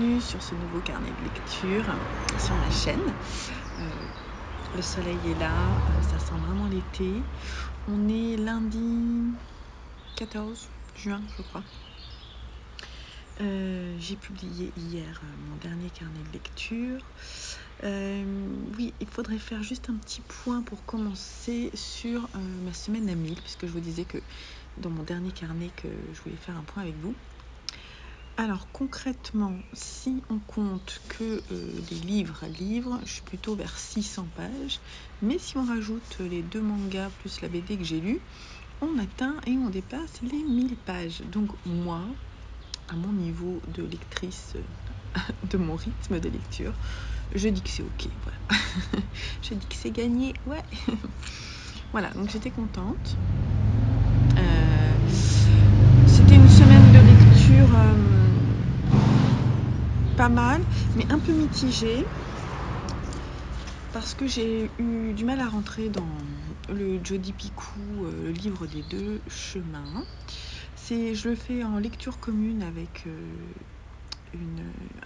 bienvenue sur ce nouveau carnet de lecture sur ma chaîne. Le soleil est là, ça sent vraiment l'été. On est lundi 14 juin, je crois. J'ai publié hier mon dernier carnet de lecture. Oui, il faudrait faire juste un petit point pour commencer sur ma semaine à 1000, puisque je vous disais que dans mon dernier carnet que je voulais faire un point avec vous. Alors concrètement, si on compte que les livres, je suis plutôt vers 600 pages. Mais si on rajoute les 2 mangas plus la BD que j'ai lue, on atteint et on dépasse les 1000 pages. Donc moi, à mon niveau de lectrice, de mon rythme de lecture, je dis que c'est ok. Voilà. Je dis que c'est gagné. Ouais. Voilà, donc j'étais contente. C'était une semaine de lecture pas mal, mais un peu mitigée, parce que j'ai eu du mal à rentrer dans le Jodi Picoult, le livre des 2 chemins. Je le fais en lecture commune avec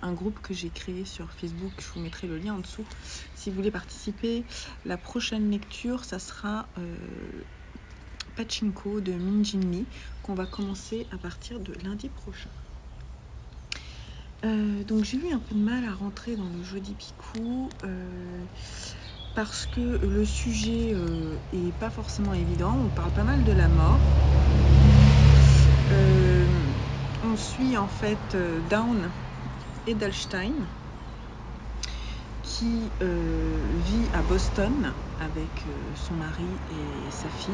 un groupe que j'ai créé sur Facebook. Je vous mettrai le lien en dessous si vous voulez participer. La prochaine lecture, ça sera Pachinko de Min Jin Lee, qu'on va commencer à partir de lundi prochain. Donc j'ai eu un peu de mal à rentrer dans le Jodi Picoult parce que le sujet est pas forcément évident. On parle pas mal de la mort. On suit en fait Dawn Edelstein qui vit à Boston avec son mari et sa fille.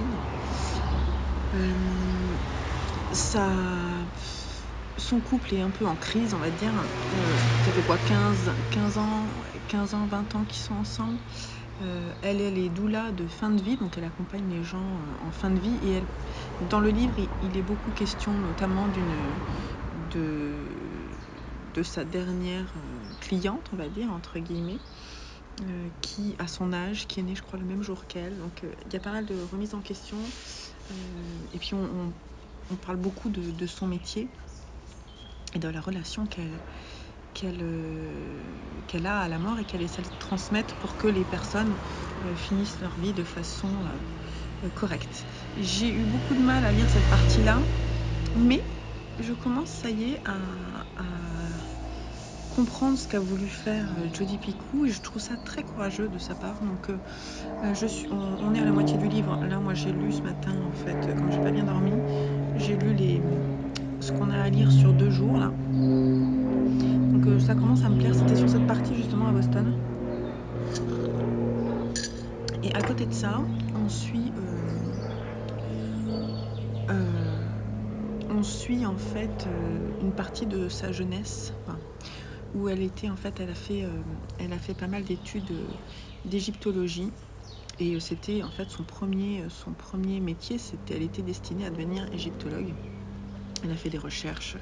Son couple est un peu en crise, on va dire. Ça fait quoi, 15 ans, 20 ans qu'ils sont ensemble. Elle est doula de fin de vie, donc elle accompagne les gens en fin de vie. Et dans le livre, il est beaucoup question notamment de sa dernière cliente, on va dire, entre guillemets, qui a son âge, qui est née, je crois, le même jour qu'elle. Donc il y a pas mal de remises en question. Et puis on parle beaucoup de son métier et de la relation qu'elle a à la mort et qu'elle essaie de transmettre pour que les personnes finissent leur vie de façon correcte. J'ai eu beaucoup de mal à lire cette partie-là, mais je commence, ça y est, à comprendre ce qu'a voulu faire Jodi Picoult, et je trouve ça très courageux de sa part. Donc on est à la moitié du livre. Là, moi, j'ai lu ce matin, en fait, quand j'ai pas bien dormi, j'ai lu ce qu'on a à lire sur 2 jours, là. Donc ça commence à me plaire. C'était sur cette partie, justement, à Boston. Et à côté de ça, on suit en fait une partie de sa jeunesse, où elle était, en fait, elle a fait pas mal d'études d'égyptologie. Et c'était en fait son premier métier, elle était destinée à devenir égyptologue. Elle a fait des recherches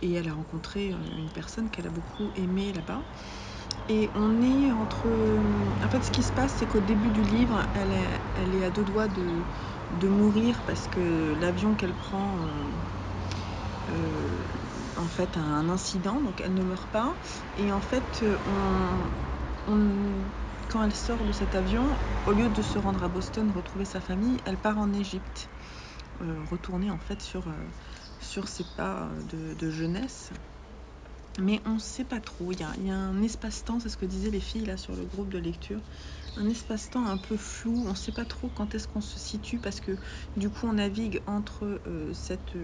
et elle a rencontré une personne qu'elle a beaucoup aimée là-bas. Et on est entre... En fait, ce qui se passe, c'est qu'au début du livre, elle est à 2 doigts de mourir parce que l'avion qu'elle prend en fait a un incident, donc elle ne meurt pas. Et en fait, quand elle sort de cet avion, au lieu de se rendre à Boston, retrouver sa famille, elle part en Égypte, retourner en fait sur ses pas de jeunesse. Mais on ne sait pas trop, il y a un espace-temps, c'est ce que disaient les filles là sur le groupe de lecture, un espace-temps un peu flou, on ne sait pas trop quand est-ce qu'on se situe, parce que du coup on navigue entre cette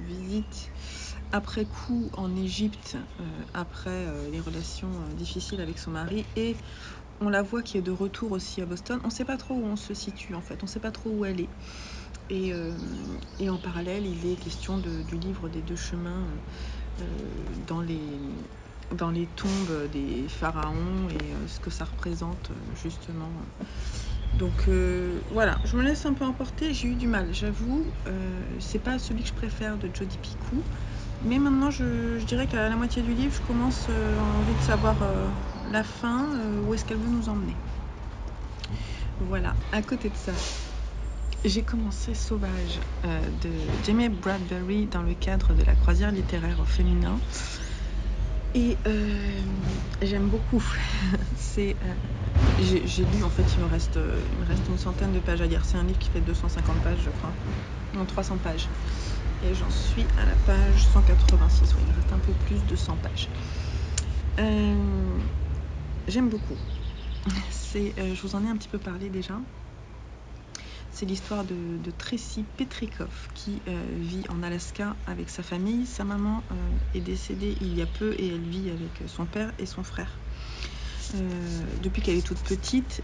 visite après coup en Égypte, après les relations difficiles avec son mari, et on la voit qui est de retour aussi à Boston. On ne sait pas trop où on se situe, en fait, on ne sait pas trop où elle est. Et en parallèle, il est question du livre des 2 chemins dans les tombes des pharaons et ce que ça représente justement. Donc voilà, je me laisse un peu emporter. J'ai eu du mal, j'avoue. C'est pas celui que je préfère de Jodi Picoult, mais maintenant je dirais qu'à la moitié du livre, je commence envie de savoir la fin, où est-ce qu'elle veut nous emmener. Voilà. À côté de ça, j'ai commencé Sauvage de Jamie Bradbury dans le cadre de la croisière littéraire au féminin. Et j'aime beaucoup. C'est j'ai lu, en fait, il me reste une centaine de pages à lire. C'est un livre qui fait 250 pages, je crois. Non, 300 pages. Et j'en suis à la page 186. Oui, il reste un peu plus de 100 pages. J'aime beaucoup. Je vous en ai un petit peu parlé déjà. C'est l'histoire de Tracy Petrikov qui vit en Alaska avec sa famille. Sa maman est décédée il y a peu et elle vit avec son père et son frère. Depuis qu'elle est toute petite,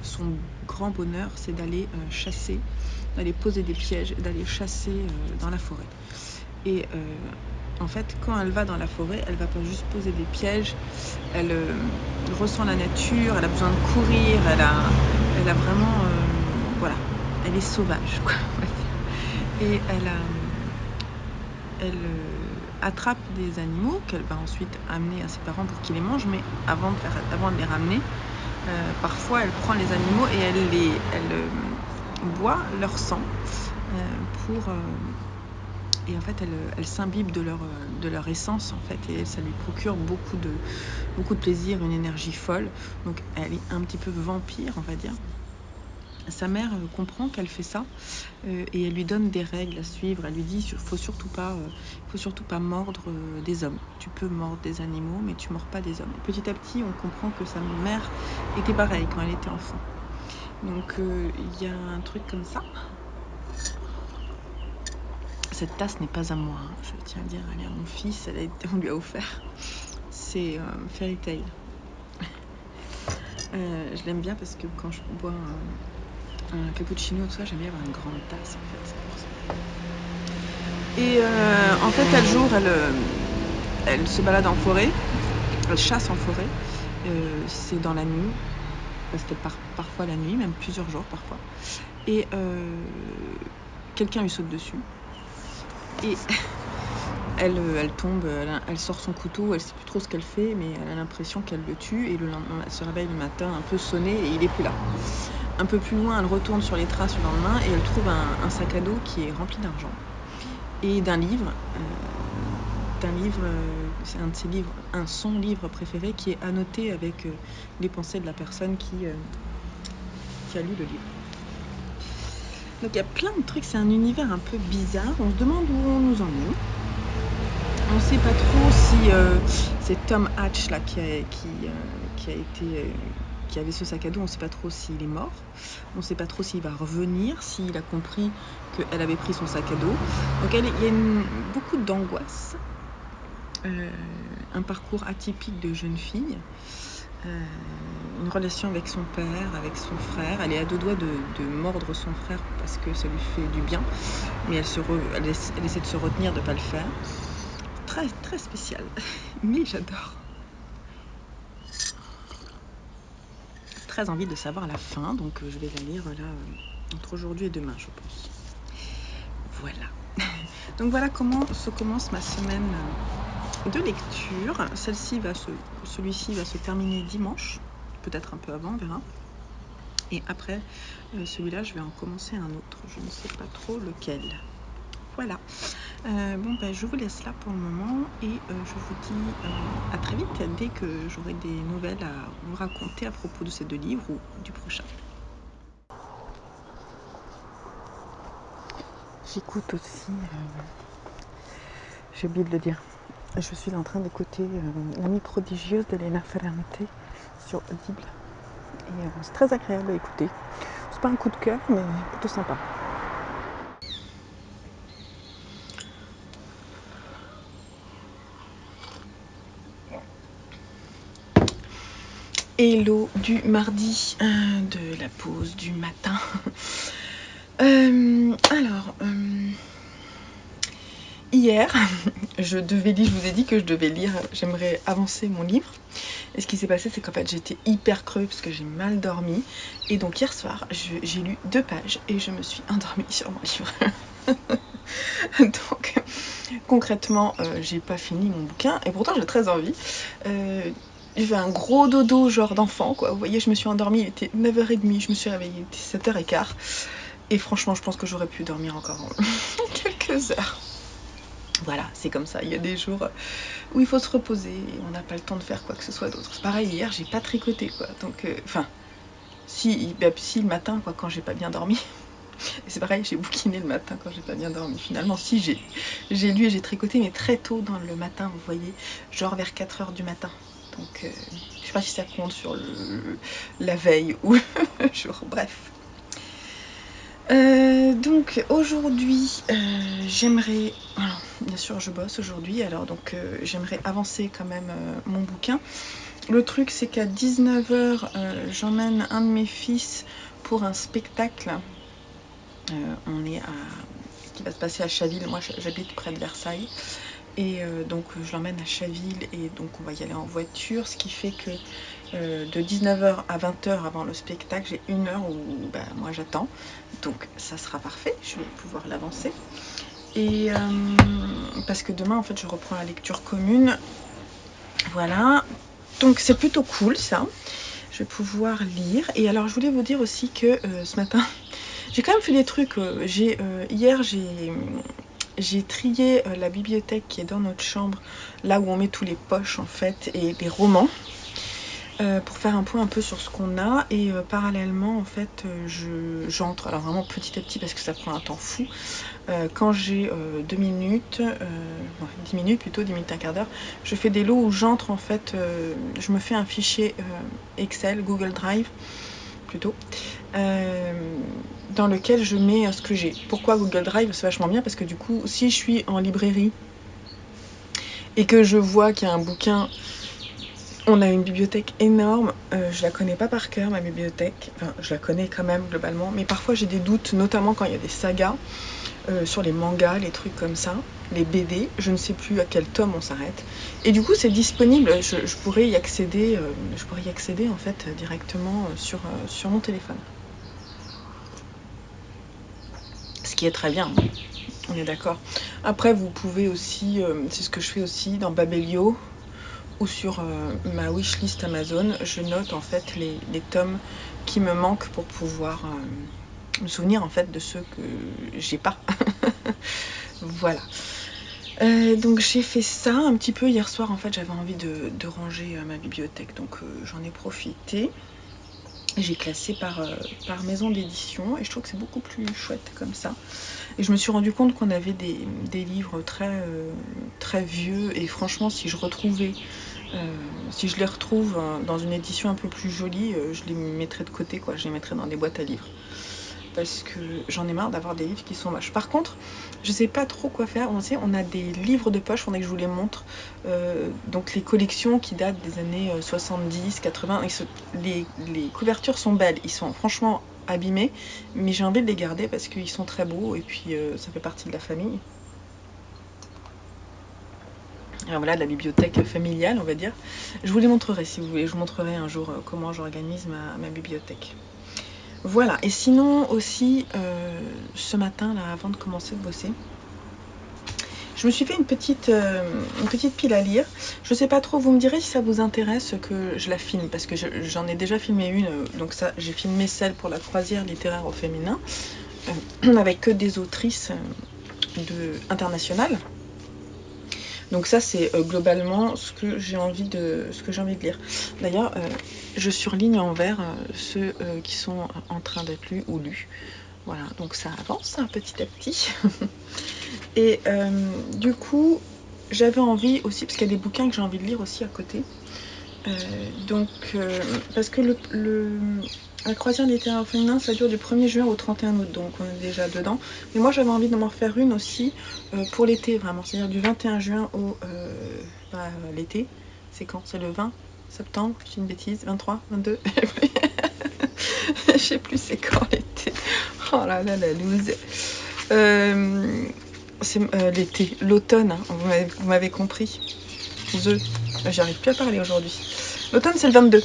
son grand bonheur, c'est d'aller chasser, d'aller poser des pièges, d'aller chasser dans la forêt. Et en fait, quand elle va dans la forêt, elle va pas juste poser des pièges, elle ressent la nature, elle a besoin de courir, elle a vraiment, voilà, elle est sauvage, quoi. Et elle attrape des animaux qu'elle va ensuite amener à ses parents pour qu'ils les mangent, mais avant de les ramener, parfois elle prend les animaux et elle boit leur sang et en fait elle s'imbibe de leur essence, en fait, et ça lui procure beaucoup de plaisir, une énergie folle. Donc elle est un petit peu vampire, on va dire. Sa mère comprend qu'elle fait ça et elle lui donne des règles à suivre. Elle lui dit faut surtout pas mordre des hommes. Tu peux mordre des animaux, mais tu mords pas des hommes. Et petit à petit, on comprend que sa mère était pareille quand elle était enfant. Donc il y a un truc comme ça. Cette tasse n'est pas à moi, hein. Je tiens à dire, elle est à mon fils, on lui a offert. C'est Fairy Tail. Je l'aime bien parce que quand je bois un cappuccino, tout ça, j'aime bien avoir une grande tasse, en fait, c'est pour ça. Et en fait, un jour, elle se balade en forêt, elle chasse en forêt, c'est dans la nuit, parce qu'elle part parfois la nuit, même plusieurs jours parfois, et quelqu'un lui saute dessus, et elle tombe, elle sort son couteau, elle sait plus trop ce qu'elle fait, mais elle a l'impression qu'elle le tue, et le lendemain, elle se réveille le matin un peu sonnée, et il est plus là. Un peu plus loin, elle retourne sur les traces le lendemain, et elle trouve un sac à dos qui est rempli d'argent, et d'un livre, c'est un de ses livres, son livre préféré, qui est annoté avec les pensées de la personne qui a lu le livre. Donc il y a plein de trucs, c'est un univers un peu bizarre, on se demande où on nous emmène. On ne sait pas trop si c'est Tom Hatch là qui avait ce sac à dos, on ne sait pas trop s'il est mort, on ne sait pas trop s'il va revenir, s'il a compris qu'elle avait pris son sac à dos. Donc il y a beaucoup d'angoisse, un parcours atypique de jeune fille, une relation avec son père, avec son frère. Elle est à deux doigts de mordre son frère parce que ça lui fait du bien, mais elle essaie de se retenir de ne pas le faire. Très, très spécial, mais j'adore. Très envie de savoir la fin, donc je vais la lire là entre aujourd'hui et demain, je pense. Voilà. Donc voilà comment se commence ma semaine de lecture. Celui-ci va se terminer dimanche, peut-être un peu avant, on verra. Et après celui-là, je vais en commencer un autre. Je ne sais pas trop lequel. Voilà. Je vous laisse là pour le moment et je vous dis à très vite dès que j'aurai des nouvelles à vous raconter à propos de ces deux livres ou du prochain. J'écoute aussi, j'ai oublié de le dire, je suis en train d'écouter L'amie prodigieuse de Lena Ferrante sur Audible et c'est très agréable à écouter. C'est pas un coup de cœur, mais plutôt sympa. Hello du mardi, de la pause du matin. Hier, je vous ai dit que je devais lire, j'aimerais avancer mon livre. Et ce qui s'est passé, c'est qu'en fait, j'étais hyper crevée parce que j'ai mal dormi. Et donc hier soir, j'ai lu 2 pages et je me suis endormie sur mon livre. Donc concrètement, j'ai pas fini mon bouquin et pourtant j'ai très envie. J'ai fait un gros dodo genre d'enfant, quoi. Vous voyez, je me suis endormie, il était 9h30, je me suis réveillée, il était 7h15. Et franchement, je pense que j'aurais pu dormir encore quelques heures. Voilà, c'est comme ça. Il y a des jours où il faut se reposer et on n'a pas le temps de faire quoi que ce soit d'autre. C'est pareil, hier, j'ai pas tricoté, quoi. Donc, enfin, si le matin, quoi, quand j'ai pas bien dormi. Et c'est pareil, j'ai bouquiné le matin quand j'ai pas bien dormi. Finalement, si, j'ai lu et j'ai tricoté, mais très tôt dans le matin, vous voyez, genre vers 4 h du matin. Donc, je sais pas si ça compte sur la veille ou le jour, bref. Donc aujourd'hui, j'aimerais, alors, bien sûr je bosse aujourd'hui, alors donc j'aimerais avancer quand même mon bouquin. Le truc c'est qu'à 19 h, j'emmène un de mes fils pour un spectacle. Qui va se passer à Chaville. Moi j'habite près de Versailles. Et donc je l'emmène à Chaville et donc on va y aller en voiture, ce qui fait que de 19 h à 20 h avant le spectacle, j'ai 1 heure où moi j'attends. Donc ça sera parfait, je vais pouvoir l'avancer. Et parce que demain en fait je reprends la lecture commune. Voilà, donc c'est plutôt cool ça. Je vais pouvoir lire. Et alors je voulais vous dire aussi que ce matin, j'ai quand même fait des trucs. Hier j'ai trié la bibliothèque qui est dans notre chambre, là où on met tous les poches en fait et les romans, pour faire un point un peu sur ce qu'on a. Et parallèlement en fait j'entre, alors vraiment petit à petit parce que ça prend un temps fou, quand j'ai 2 minutes, 10 minutes plutôt, 10 minutes, un quart d'heure, je fais des lots où j'entre en fait, je me fais un fichier Excel, Google Drive plutôt, dans lequel je mets ce que j'ai. Pourquoi Google Drive? C'est vachement bien parce que du coup, si je suis en librairie et que je vois qu'il y a un bouquin, on a une bibliothèque énorme, je la connais pas par cœur ma bibliothèque, enfin je la connais quand même globalement, mais parfois j'ai des doutes, notamment quand il y a des sagas, sur les mangas, les trucs comme ça, les BD, je ne sais plus à quel tome on s'arrête. Et du coup c'est disponible, je pourrais y accéder, en fait directement sur mon téléphone. Ce qui est très bien, on est d'accord. Après vous pouvez aussi, c'est ce que je fais aussi dans Babelio ou sur ma wishlist Amazon, je note en fait les tomes qui me manquent pour pouvoir me souvenir en fait de ceux que j'ai pas. Voilà. Donc j'ai fait ça un petit peu hier soir. En fait j'avais envie de ranger ma bibliothèque, donc j'en ai profité. J'ai classé par maison d'édition et je trouve que c'est beaucoup plus chouette comme ça. Et je me suis rendu compte qu'on avait des livres très vieux, et franchement si je les retrouve dans une édition un peu plus jolie, je les mettrai de côté, quoi. Je les mettrai dans des boîtes à livres. Parce que j'en ai marre d'avoir des livres qui sont moches. Par contre, je sais pas trop quoi faire. On a des livres de poche, faudrait que je vous les montre. Donc les collections qui datent des années 70, 80. Les couvertures sont belles, ils sont franchement abîmés, mais j'ai envie de les garder parce qu'ils sont très beaux et puis ça fait partie de la famille. Alors voilà, de la bibliothèque familiale, on va dire. Je vous les montrerai si vous voulez. Je vous montrerai un jour comment j'organise ma bibliothèque. Voilà, et sinon aussi, ce matin, là, avant de commencer de bosser, je me suis fait une petite pile à lire. Je sais pas trop, vous me direz si ça vous intéresse que je la filme, parce que j'en ai déjà filmé une, donc ça, j'ai filmé celle pour la croisière littéraire au féminin, avec que des autrices internationales. Donc ça c'est globalement ce que j'ai envie de lire. D'ailleurs, je surligne en vert ceux qui sont en train d'être lus ou lus. Voilà, donc ça avance petit à petit. Et du coup, j'avais envie aussi, parce qu'il y a des bouquins que j'ai envie de lire aussi à côté. Parce que la croisière littéraire au féminin, ça dure du 1er juin au 31 août, donc on est déjà dedans. Mais moi, j'avais envie de m'en faire une aussi pour l'été, vraiment. C'est-à-dire du 21 juin au l'été. C'est quand? C'est le 20 septembre? Je dis une bêtise. 23, 22? Je sais plus c'est quand l'été. Oh là là, la loose. C'est l'été, l'automne, hein, vous m'avez compris. J'arrive plus à parler aujourd'hui. L'automne, c'est le 22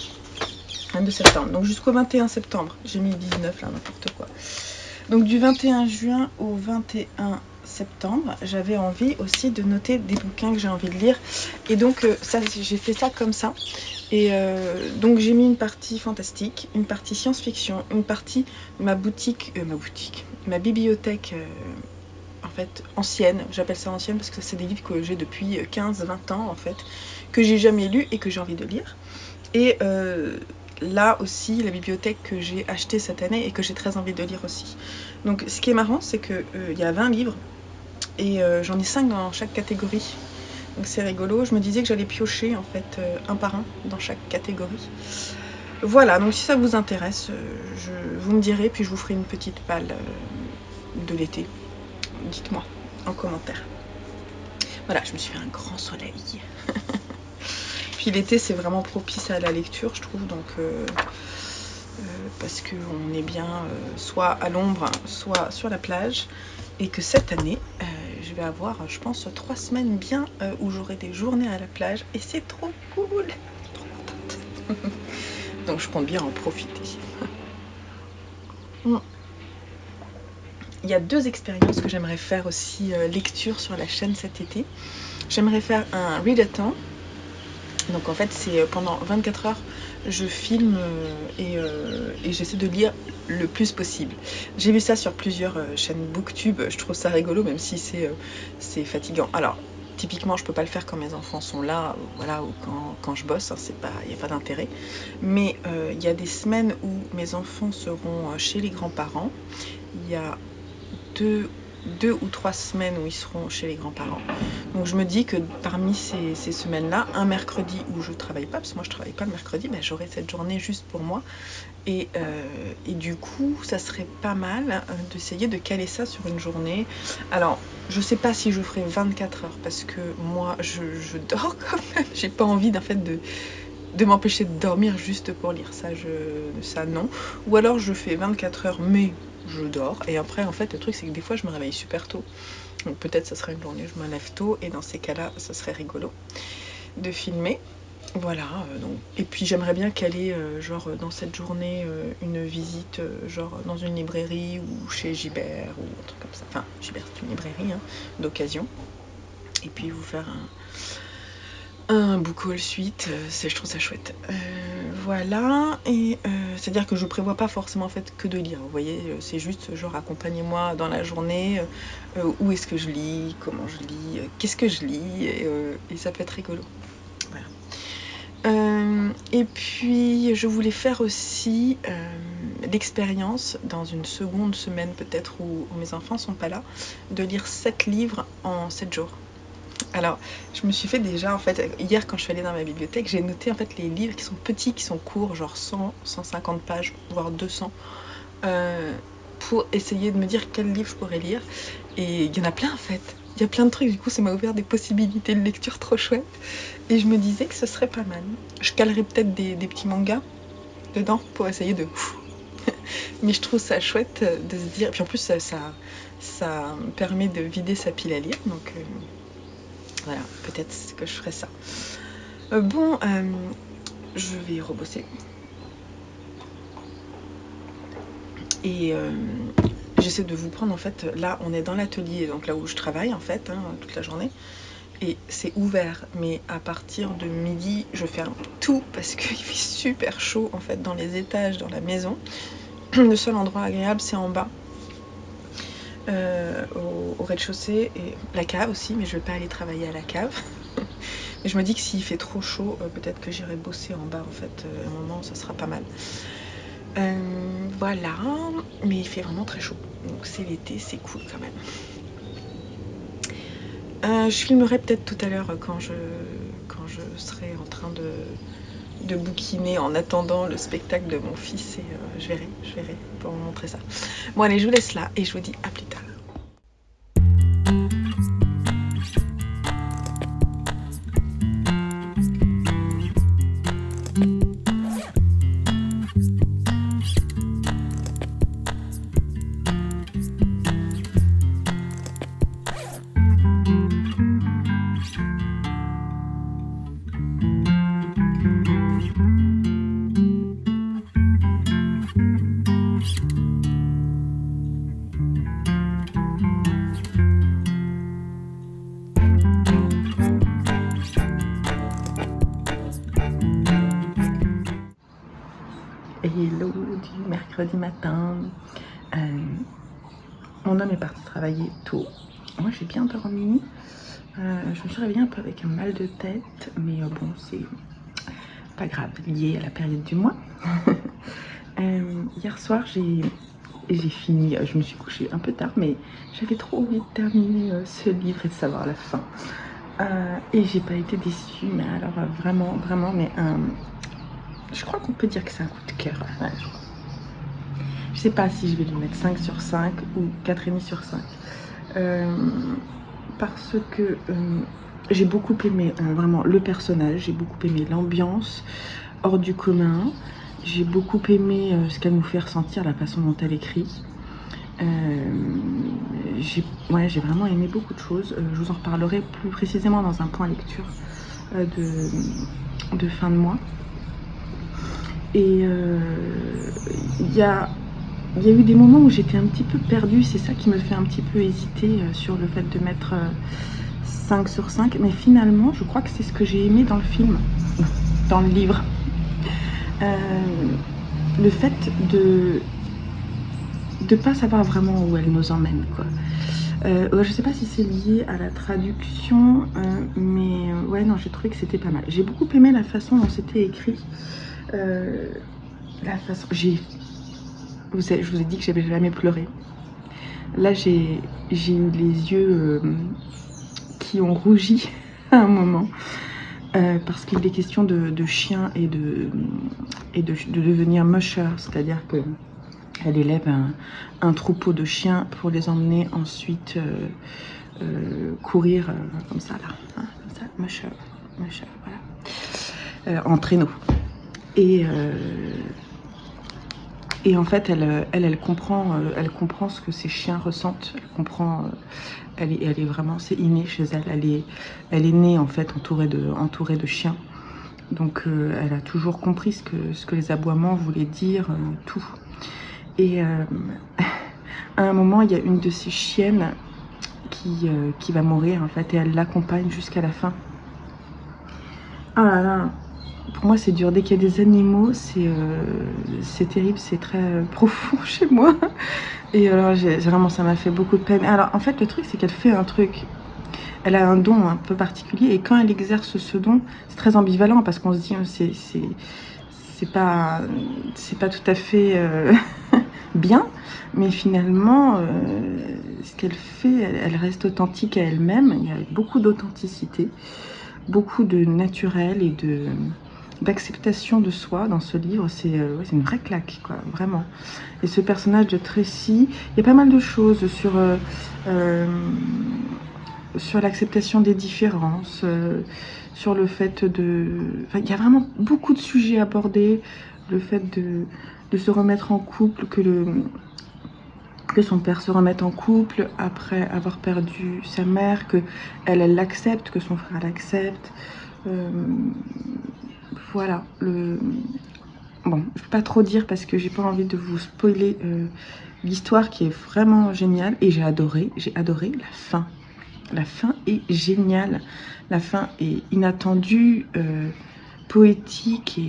septembre, donc jusqu'au 21 septembre. J'ai mis 19 là, n'importe quoi. Donc du 21 juin au 21 septembre, j'avais envie aussi de noter des bouquins que j'ai envie de lire. Et donc ça, j'ai fait ça comme ça. Et donc j'ai mis une partie fantastique, une partie science-fiction, une partie ma bibliothèque fait anciennes, j'appelle ça anciennes parce que c'est des livres que j'ai depuis 15-20 ans en fait, que j'ai jamais lus et que j'ai envie de lire. Et là aussi, la bibliothèque que j'ai achetée cette année et que j'ai très envie de lire aussi. Donc ce qui est marrant, c'est qu'il y a 20 livres et j'en ai 5 dans chaque catégorie. Donc c'est rigolo, je me disais que j'allais piocher en fait un par un dans chaque catégorie. Voilà, donc si ça vous intéresse, vous me direz, puis je vous ferai une petite palle de l'été. Dites-moi en commentaire. Voilà, je me suis fait un grand soleil. Puis l'été, c'est vraiment propice à la lecture, je trouve, donc parce qu'on est bien soit à l'ombre, soit sur la plage, et que cette année, je vais avoir, je pense, 3 semaines bien où j'aurai des journées à la plage, et c'est trop cool. Je suis trop contente. Donc je compte bien en profiter. Il y a 2 expériences que j'aimerais faire aussi lecture sur la chaîne cet été. J'aimerais faire un readathon. Donc en fait c'est pendant 24 heures je filme et j'essaie de lire le plus possible. J'ai vu ça sur plusieurs chaînes booktube, je trouve ça rigolo même si c'est fatigant. Alors typiquement je peux pas le faire quand mes enfants sont là, voilà, ou quand je bosse, hein, il n'y a pas d'intérêt. Mais il y a des semaines où mes enfants seront chez les grands-parents. Il y a 2 ou 3 semaines où ils seront chez les grands-parents. Donc je me dis que parmi ces semaines-là, un mercredi où je travaille pas, parce que moi je travaille pas le mercredi, ben, j'aurai cette journée juste pour moi. Et du coup, ça serait pas mal d'essayer de caler ça sur une journée. Alors, je sais pas si je ferai 24 heures, parce que moi, je dors quand même. J'ai pas envie, en fait, de m'empêcher de dormir juste pour lire ça, ça non. Ou alors je fais 24 heures, mais je dors. Et après, en fait, le truc, c'est que des fois, je me réveille super tôt. Donc peut-être ça serait une journée où je me lève tôt, et dans ces cas-là, ça serait rigolo de filmer. Voilà, donc. Et puis j'aimerais bien caler, genre, dans cette journée, une visite, genre, dans une librairie ou chez Gibert ou un truc comme ça. Enfin, Gibert, c'est une librairie, hein, d'occasion. Et puis vous faire un book haul suite, je trouve ça chouette. Voilà, et c'est-à-dire que je prévois pas forcément en fait que de lire, vous voyez, c'est juste genre accompagnez-moi dans la journée, où est-ce que je lis, comment je lis, qu'est-ce que je lis, et ça peut être rigolo. Voilà. Et puis je voulais faire aussi l'expérience dans une seconde semaine peut-être où mes enfants sont pas là, de lire 7 livres en 7 jours. Alors, je me suis fait déjà, en fait, hier quand je suis allée dans ma bibliothèque, j'ai noté en fait les livres qui sont petits, qui sont courts, genre 100, 150 pages, voire 200, pour essayer de me dire quel livre je pourrais lire. Et il y en a plein en fait. Il y a plein de trucs, du coup ça m'a ouvert des possibilités de lecture trop chouettes. Et je me disais que ce serait pas mal. Je calerais peut-être des petits mangas dedans pour essayer de... Mais je trouve ça chouette de se dire... Puis en plus ça me permet de vider sa pile à lire, donc... Voilà, peut-être que je ferai ça. Bon, je vais rebosser. Et j'essaie de vous prendre, en fait, là, on est dans l'atelier, donc là où je travaille, en fait, hein, toute la journée. Et c'est ouvert, mais à partir de midi, je ferme tout parce qu'il fait super chaud, en fait, dans les étages, dans la maison. Le seul endroit agréable, c'est en bas. Au rez-de-chaussée, et la cave aussi, mais je vais pas aller travailler à la cave. Mais je me dis que s'il fait trop chaud, peut-être que j'irai bosser en bas en fait, à un moment ça sera pas mal. Voilà, mais il fait vraiment très chaud, donc c'est l'été, c'est cool quand même. Je filmerai peut-être tout à l'heure quand je serai en train de bouquiner en attendant le spectacle de mon fils, et je verrai pour vous montrer ça. Bon allez, je vous laisse là et je vous dis à plus tard. Hello du mercredi matin. Mon homme est parti travailler tôt Moi j'ai bien dormi. Je me suis réveillée un peu avec un mal de tête, mais bon, c'est pas grave, lié à la période du mois. Hier soir, j'ai fini, je me suis couchée un peu tard, mais j'avais trop envie de terminer ce livre et de savoir la fin. Et j'ai pas été déçue, mais alors vraiment, vraiment, mais je crois qu'on peut dire que c'est un coup de cœur. Ouais, je sais pas si je vais lui mettre 5 sur 5 ou 4,5 sur 5. Parce que j'ai beaucoup aimé vraiment le personnage, j'ai beaucoup aimé l'ambiance hors du commun, j'ai beaucoup aimé ce qu'elle nous fait ressentir, la façon dont elle écrit. J'ai vraiment aimé beaucoup de choses. Je vous en reparlerai plus précisément dans un point lecture de fin de mois. Et il y a eu des moments où j'étais un petit peu perdue, c'est ça qui me fait un petit peu hésiter sur le fait de mettre 5 sur 5, mais finalement je crois que c'est ce que j'ai aimé dans le film, dans le livre. Le fait de pas savoir vraiment où elle nous emmène, quoi. Je sais pas si c'est lié à la traduction, mais ouais, non, j'ai trouvé que c'était pas mal. J'ai beaucoup aimé la façon dont c'était écrit. La façon... je vous ai dit que j'avais jamais pleuré. Là, j'ai eu les yeux qui ont rougi à un moment. Parce qu'il est question de chiens et de devenir musher, c'est-à-dire que elle élève un troupeau de chiens pour les emmener ensuite courir comme ça là, hein, comme ça, musher, voilà, en traîneau. Et en fait, elle comprend ce que ces chiens ressentent. Elle comprend, elle est vraiment, c'est inné chez elle. Elle est née en fait entourée de chiens. Donc elle a toujours compris ce que les aboiements voulaient dire, tout. Et à un moment, il y a une de ces chiennes qui va mourir en fait, et elle l'accompagne jusqu'à la fin. Ah là là, pour moi c'est dur. Dès qu'il y a des animaux, c'est terrible, c'est très profond chez moi. Et alors vraiment, ça m'a fait beaucoup de peine. Alors en fait, le truc, c'est qu'elle fait un truc. Elle a un don un peu particulier, et quand elle exerce ce don, c'est très ambivalent, parce qu'on se dit c'est pas tout à fait bien, mais finalement ce qu'elle fait, elle reste authentique à elle-même. Il y a beaucoup d'authenticité, beaucoup de naturel et d'acceptation de soi dans ce livre. C'est une vraie claque, quoi, vraiment. Et ce personnage de Tracy, il y a pas mal de choses sur l'acceptation des différences, sur le fait enfin, il y a vraiment beaucoup de sujets abordés. Le fait de se remettre en couple, que son père se remette en couple après avoir perdu sa mère, que elle l'accepte, que son frère l'accepte. Voilà. Bon, je peux pas trop dire parce que j'ai pas envie de vous spoiler l'histoire, qui est vraiment géniale. Et j'ai adoré la fin. La fin est géniale. La fin est inattendue, poétique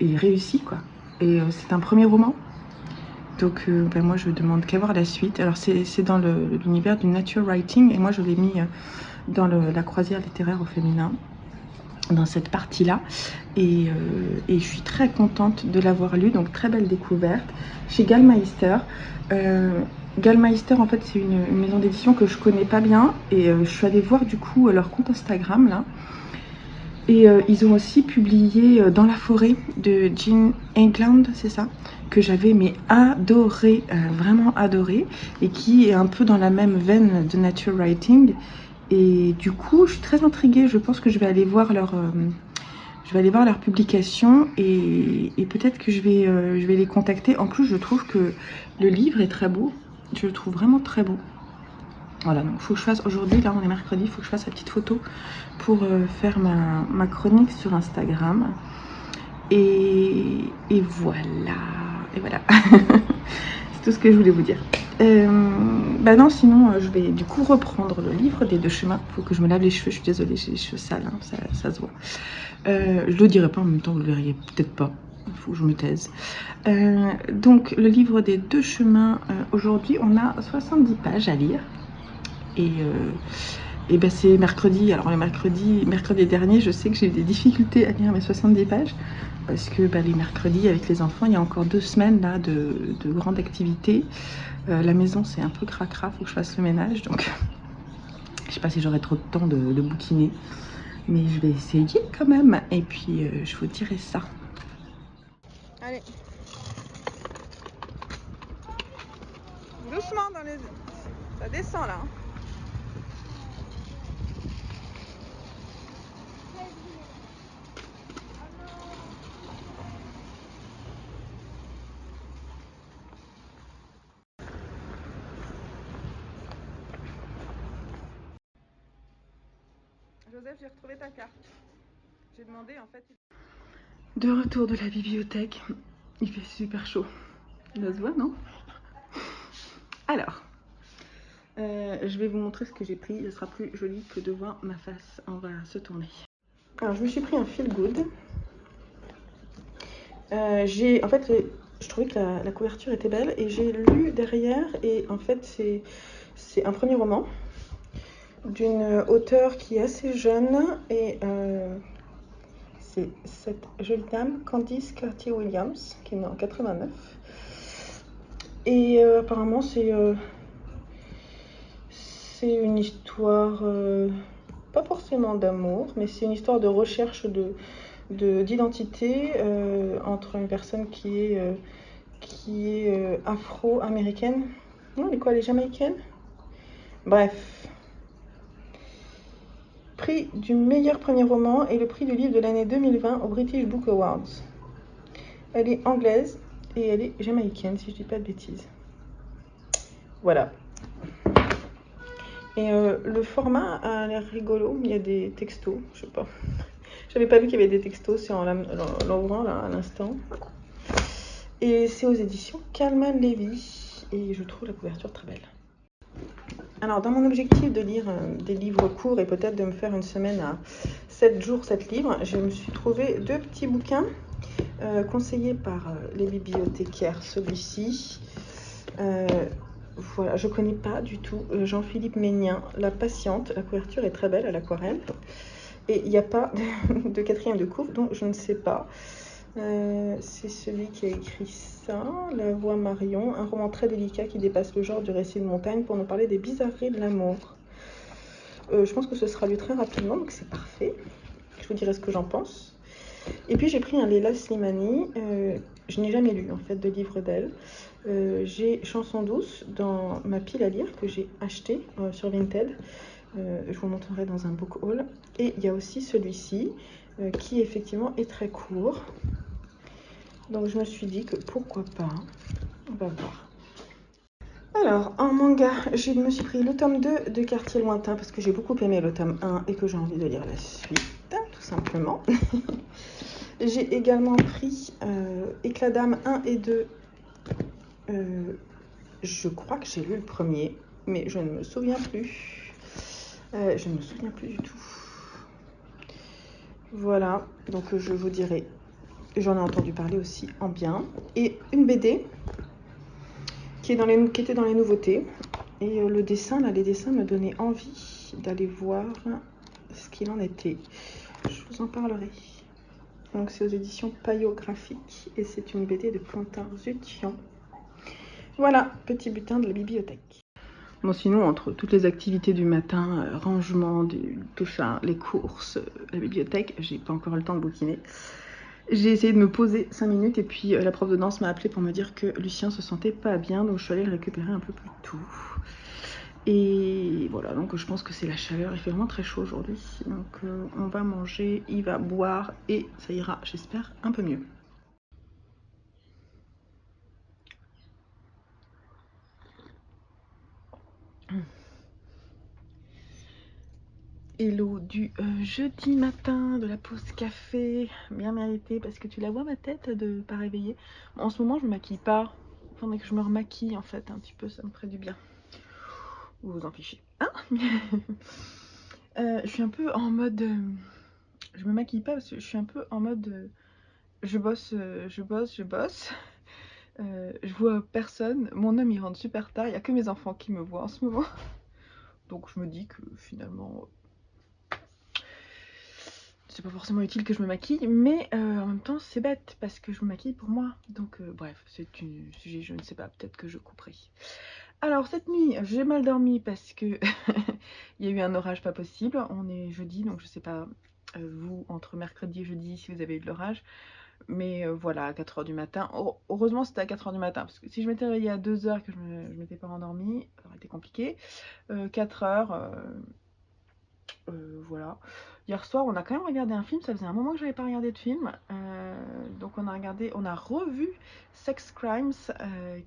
et réussie, quoi. Et c'est un premier roman. Donc ben moi je demande qu'à voir la suite. Alors c'est dans l'univers du nature writing, et moi je l'ai mis dans la croisière littéraire au féminin, dans cette partie-là. Et je suis très contente de l'avoir lu, donc très belle découverte chez Gallmeister. Gallmeister, en fait, c'est une maison d'édition que je connais pas bien, et je suis allée voir du coup leur compte Instagram là. Et ils ont aussi publié Dans la forêt de Jean England, c'est ça, que j'avais mais adoré, vraiment adoré, et qui est un peu dans la même veine de nature writing. Et du coup, je suis très intriguée. Je pense que je vais aller voir leur publication, et peut-être que je vais les contacter. En plus, je trouve que le livre est très beau. Je le trouve vraiment très beau. Voilà, donc il faut que je fasse aujourd'hui, là on est mercredi, il faut que je fasse la petite photo pour faire ma chronique sur Instagram. Et voilà. Et voilà. C'est tout ce que je voulais vous dire. Bah non, sinon je vais du coup reprendre le livre des deux chemins. Il faut que je me lave les cheveux, je suis désolée, j'ai les cheveux sales, hein, ça se voit. Je le dirai pas, en même temps vous le verriez peut-être pas. Il faut que je me taise. Donc le livre des deux chemins, aujourd'hui on a 70 pages à lire. Et ben c'est mercredi. Alors le mercredi dernier, je sais que j'ai eu des difficultés à lire mes 70 pages. Parce que bah, les mercredis avec les enfants, il y a encore 2 semaines là, de grande activité. La maison c'est un peu cracra, faut que je fasse le ménage. Donc je sais pas si j'aurai trop de temps de bouquiner. Mais je vais essayer quand même. Et puis je vous dirai ça. Allez. Doucement dans les... Ça descend là. Joseph, j'ai retrouvé ta carte. J'ai demandé en fait... De retour de la bibliothèque. Il fait super chaud. Ça se voit, non? Alors, je vais vous montrer ce que j'ai pris. Ce sera plus joli que de voir ma face. On va se tourner. Alors, je me suis pris un feel good. En fait, je trouvais que la couverture était belle et j'ai lu derrière. Et en fait, c'est un premier roman d'une auteure qui est assez jeune et c'est cette jolie dame, Candice Cartier-Williams, qui est née en 89. Et apparemment, c'est une histoire, pas forcément d'amour, mais c'est une histoire de recherche d'identité entre une personne qui est afro-américaine. Non, elle est quoi, elle est jamaïcaine? Bref. Prix du meilleur premier roman et le prix du livre de l'année 2020 au British Book Awards. Elle est anglaise et elle est jamaïcaine, si je dis pas de bêtises. Voilà. Et le format a l'air rigolo. Il y a des textos, je sais pas. J'avais pas vu qu'il y avait des textos, c'est en l'ouvrant là à l'instant. Et c'est aux éditions Calman Levy. Et je trouve la couverture très belle. Alors, dans mon objectif de lire des livres courts et peut-être de me faire une semaine à 7 jours, 7 livres, je me suis trouvé 2 petits bouquins conseillés par les bibliothécaires. Celui-ci, voilà, je connais pas du tout Jean-Philippe Ménien, La Patiente. La couverture est très belle à l'aquarelle. Et il n'y a pas de quatrième de couve, donc je ne sais pas. C'est celui qui a écrit ça, La Voix Marion, un roman très délicat qui dépasse le genre du récit de montagne pour nous parler des bizarreries de l'amour. Je pense que ce sera lu très rapidement, donc c'est parfait. Je vous dirai ce que j'en pense. Et puis j'ai pris un Leila Slimani. Je n'ai jamais lu en fait de livre d'elle. J'ai Chanson douce dans ma pile à lire que j'ai acheté sur Vinted. Je vous montrerai dans un book haul. Et il y a aussi celui-ci qui effectivement est très court. Donc je me suis dit que pourquoi pas. On va voir. Alors, en manga, je me suis pris le tome 2 de Quartier Lointain parce que j'ai beaucoup aimé le tome 1 et que j'ai envie de lire la suite, tout simplement. J'ai également pris Éclat d'âme 1 et 2. Je crois que j'ai lu le premier, mais je ne me souviens plus. Je ne me souviens plus du tout. Voilà, donc je vous dirai. J'en ai entendu parler aussi en bien. Et une BD qui était dans les nouveautés. Et le dessin, là, les dessins me donnaient envie d'aller voir ce qu'il en était. Je vous en parlerai. Donc c'est aux éditions Payot Graphique et c'est une BD de Quentin Zutian. Voilà, petit butin de la bibliothèque. Bon, sinon, entre toutes les activités du matin, rangement, tout ça, les courses, la bibliothèque, j'ai pas encore eu le temps de bouquiner. J'ai essayé de me poser 5 minutes et puis la prof de danse m'a appelé pour me dire que Lucien se sentait pas bien, donc je suis allée le récupérer un peu plus tôt. Et voilà, donc je pense que c'est la chaleur, il fait vraiment très chaud aujourd'hui. Donc on va manger, il va boire et ça ira, j'espère, un peu mieux. Hello du jeudi matin de la pause café, bien mérité parce que tu la vois ma tête de pas réveiller. Bon, en ce moment je me maquille pas, il faudrait que je me remaquille en fait un petit peu, ça me ferait du bien. Vous vous en fichez, hein? Je suis un peu en mode, je me maquille pas parce que je suis un peu en mode, je bosse, je bosse, je bosse. Je vois personne, mon homme il rentre super tard, il y a que mes enfants qui me voient en ce moment. Donc je me dis que finalement, c'est pas forcément utile que je me maquille, mais en même temps c'est bête parce que je me maquille pour moi. Donc bref, c'est un sujet, je ne sais pas, peut-être que je couperai. Alors cette nuit, j'ai mal dormi parce que il y a eu un orage pas possible. On est jeudi, donc je sais pas vous, entre mercredi et jeudi, si vous avez eu de l'orage. Mais voilà, à 4 h du matin. Heureusement, c'était à 4 h du matin, parce que si je m'étais réveillée à 2 h que je m'étais pas rendormie, ça aurait été compliqué. 4 h, voilà. Hier soir, on a quand même regardé un film. Ça faisait un moment que j'avais pas regardé de film. Donc on a revu Sex Crimes,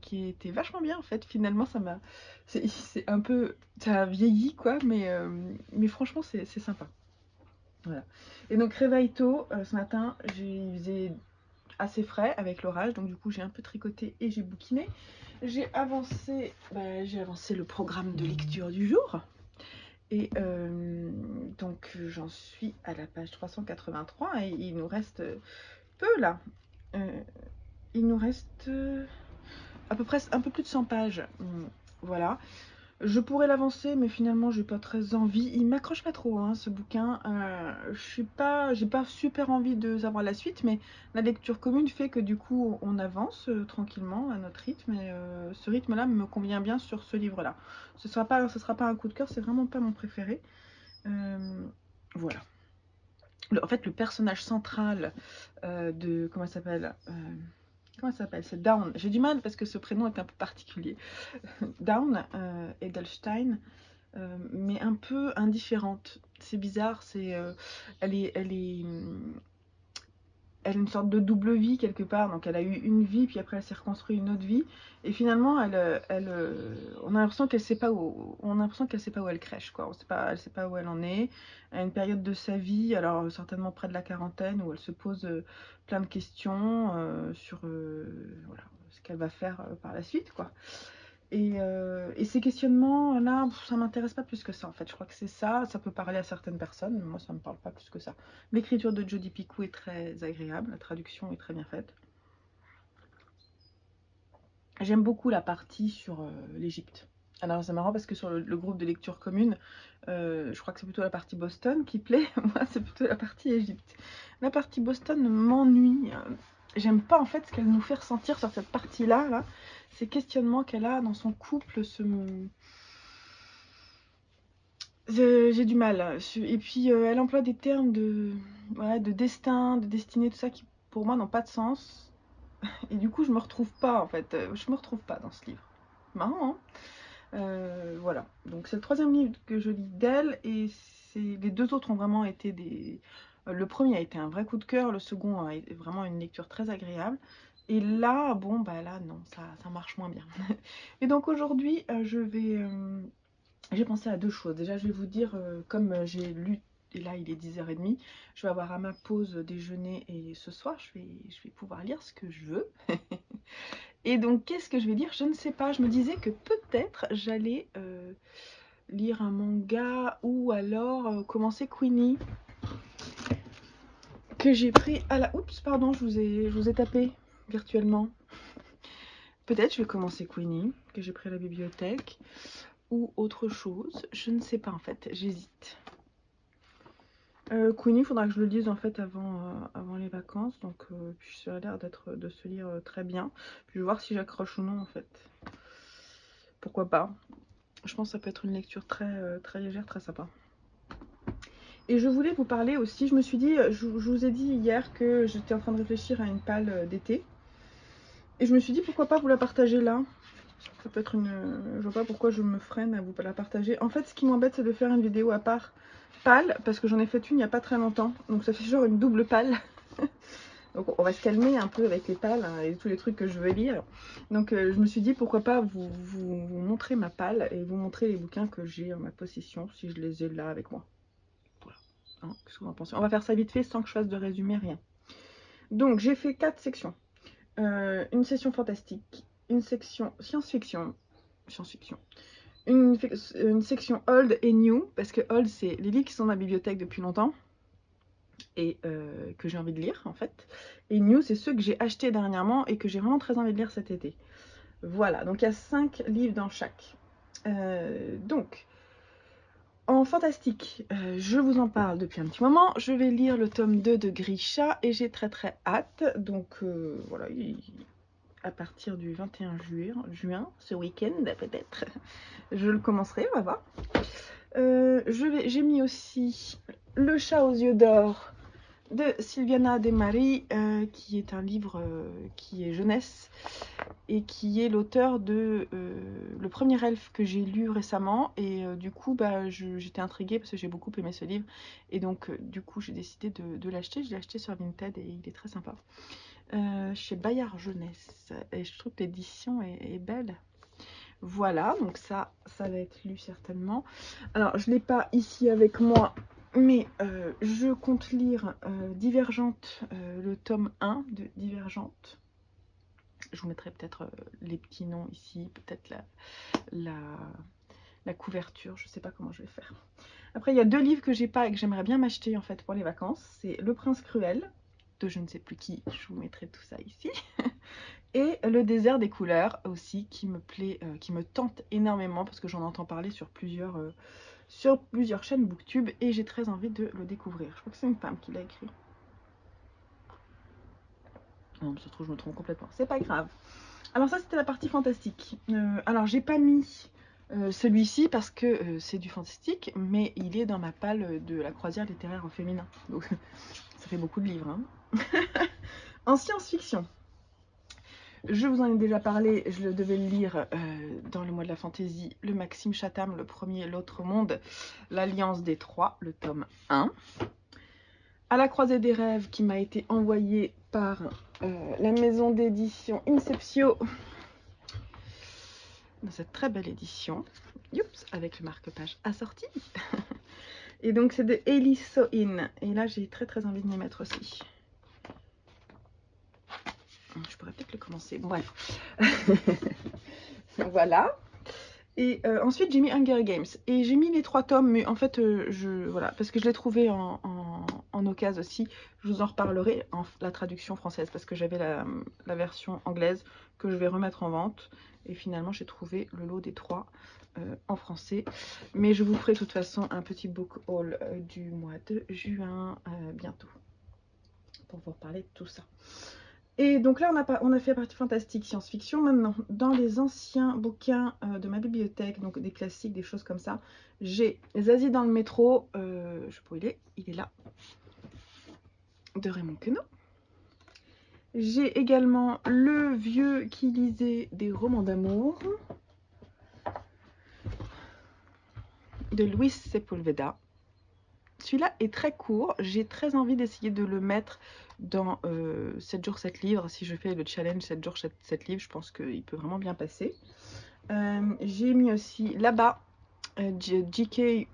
qui était vachement bien en fait. Finalement, c'est un peu, ça a vieilli quoi, mais franchement, c'est sympa. Voilà. Et donc réveil tôt ce matin, il faisait assez frais avec l'orage, donc du coup j'ai un peu tricoté et j'ai bouquiné. J'ai avancé le programme de lecture du jour. Et donc j'en suis à la page 383 et il nous reste peu là. Il nous reste à peu près un peu plus de 100 pages. Voilà. Je pourrais l'avancer, mais finalement, j'ai pas très envie. Il m'accroche pas trop, hein, ce bouquin. J'ai pas super envie de savoir la suite, mais la lecture commune fait que du coup, on avance tranquillement à notre rythme. Et ce rythme-là me convient bien sur ce livre-là. Ce sera pas un coup de cœur, c'est vraiment pas mon préféré. Voilà. En fait, le personnage central de comment ça s'appelle, c'est Dawn. J'ai du mal parce que ce prénom est un peu particulier. Dawn Edelstein. Mais un peu indifférente. C'est bizarre, elle a une sorte de double vie quelque part. Donc elle a eu une vie, puis après elle s'est reconstruit une autre vie. Et finalement, on a l'impression qu'elle sait pas où elle crèche, quoi. Elle sait pas où elle en est. Elle a une période de sa vie, alors certainement près de la quarantaine, où elle se pose plein de questions sur voilà, ce qu'elle va faire par la suite, quoi. Et ces questionnements-là, ça m'intéresse pas plus que ça en fait. Je crois que c'est ça, ça peut parler à certaines personnes, mais moi ça me parle pas plus que ça. L'écriture de Jodi Picoult est très agréable, la traduction est très bien faite. J'aime beaucoup la partie sur l'Égypte. Alors c'est marrant parce que sur le groupe de lecture commune, je crois que c'est plutôt la partie Boston qui plaît, moi c'est plutôt la partie Égypte. La partie Boston m'ennuie. J'aime pas en fait ce qu'elle nous fait ressentir sur cette partie-là, là. Ces questionnements qu'elle a dans son couple, j'ai du mal. Et puis elle emploie des termes voilà, de destin, de destinée, tout ça qui pour moi n'ont pas de sens. Et du coup je me retrouve pas en fait. Je me retrouve pas dans ce livre. Marrant, hein. Voilà. Donc c'est le troisième livre que je lis d'elle et les deux autres ont vraiment été des. Le premier a été un vrai coup de cœur, le second a été vraiment une lecture très agréable. Et là, bon, bah là, non, ça marche moins bien. Et donc aujourd'hui, j'ai pensé à deux choses. Déjà, je vais vous dire, comme j'ai lu, et là il est 10 h 30, je vais avoir à ma pause déjeuner et ce soir, je vais pouvoir lire ce que je veux. Et donc, qu'est-ce que je vais lire? Je ne sais pas. Je me disais que peut-être j'allais lire un manga ou alors commencer Queenie, que j'ai pris à la... Oups, pardon, je vous ai tapé virtuellement. Peut-être je vais commencer Queenie, que j'ai pris à la bibliothèque, ou autre chose. Je ne sais pas en fait, j'hésite. Queenie, il faudra que je le lise en fait avant les vacances, donc puis ça a l'air de se lire très bien. Puis je vais voir si j'accroche ou non en fait. Pourquoi pas. Je pense que ça peut être une lecture très légère, très sympa. Et je voulais vous parler aussi, je me suis dit, je vous ai dit hier que j'étais en train de réfléchir à une palle d'été. Et je me suis dit pourquoi pas vous la partager là. Ça peut être une... Je vois pas pourquoi je me freine à vous la partager. En fait, ce qui m'embête, c'est de faire une vidéo à part palle, parce que j'en ai fait une il n'y a pas très longtemps. Donc ça fait genre une double palle. Donc on va se calmer un peu avec les pales hein, et tous les trucs que je veux lire. Donc je me suis dit pourquoi pas vous montrer ma palle et vous montrer les bouquins que j'ai en ma possession, si je les ai là avec moi. Voilà. Hein, qu'est-ce que vous en pensez? On va faire ça vite fait sans que je fasse de résumé, rien. Donc j'ai fait 4 sections. Une section fantastique, une section science-fiction, une section old et new, parce que old c'est les livres qui sont dans ma bibliothèque depuis longtemps et que j'ai envie de lire en fait. Et new c'est ceux que j'ai achetés dernièrement et que j'ai vraiment très envie de lire cet été. Voilà, donc il y a 5 livres dans chaque. Donc en fantastique, je vous en parle depuis un petit moment. Je vais lire le tome 2 de Grisha et j'ai très hâte. Donc voilà, à partir du 21 juin, ce week-end peut-être, je le commencerai, on va voir. J'ai mis aussi Le chat aux yeux d'or de Silviana De Mari, qui est un livre qui est jeunesse et qui est l'auteur de Le premier elfe que j'ai lu récemment. Et du coup, j'étais intriguée parce que j'ai beaucoup aimé ce livre. Et donc, du coup, j'ai décidé de l'acheter. Je l'ai acheté sur Vinted et il est très sympa. Chez Bayard Jeunesse. Et je trouve que l'édition est belle. Voilà, donc ça va être lu certainement. Alors, je ne l'ai pas ici avec moi, mais je compte lire Divergente, le tome 1 de Divergente. Je vous mettrai peut-être les petits noms ici, peut-être la couverture, je ne sais pas comment je vais faire. Après, il y a 2 livres que j'ai pas et que j'aimerais bien m'acheter en fait pour les vacances. C'est Le Prince Cruel, de je ne sais plus qui, je vous mettrai tout ça ici. Et Le Désert des couleurs aussi, qui me plaît, qui me tente énormément parce que j'en entends parler sur plusieurs chaînes Booktube et j'ai très envie de le découvrir. Je crois que c'est une femme qui l'a écrit. Non, ça se trouve, je me trompe complètement. C'est pas grave. Alors ça, c'était la partie fantastique. Alors, j'ai pas mis celui-ci parce que c'est du fantastique, mais il est dans ma palle de la croisière littéraire au féminin. Donc, ça fait beaucoup de livres. Hein. En science-fiction. Je vous en ai déjà parlé, je devais le lire dans le mois de la fantaisie, le Maxime Chatham, le premier, l'autre monde, l'Alliance des Trois, le tome 1. À la croisée des rêves, qui m'a été envoyé par la maison d'édition Inceptio, dans cette très belle édition, youps, avec le marque-page assorti. Et donc c'est de Elie Soin, et là j'ai très envie de m'y mettre aussi. Je pourrais peut-être le commencer, bref. Voilà. Et ensuite j'ai mis Hunger Games et j'ai mis les 3 tomes, mais en fait voilà, parce que je l'ai trouvé en occasion aussi. Je vous en reparlerai en la traduction française parce que j'avais la version anglaise que je vais remettre en vente et finalement j'ai trouvé le lot des 3 en français, mais je vous ferai de toute façon un petit book haul du mois de juin bientôt pour vous reparler de tout ça. Et donc là, on a fait la partie fantastique, science-fiction. Maintenant, dans les anciens bouquins de ma bibliothèque, donc des classiques, des choses comme ça, j'ai Zazie dans le métro, je sais pas où il est là, de Raymond Queneau. J'ai également Le vieux qui lisait des romans d'amour, de Luis Sepulveda. Celui-là est très court, j'ai très envie d'essayer de le mettre dans 7 jours 7 livres. Si je fais le challenge 7 jours 7 livres, je pense qu'il peut vraiment bien passer. J'ai mis aussi là-bas J.K.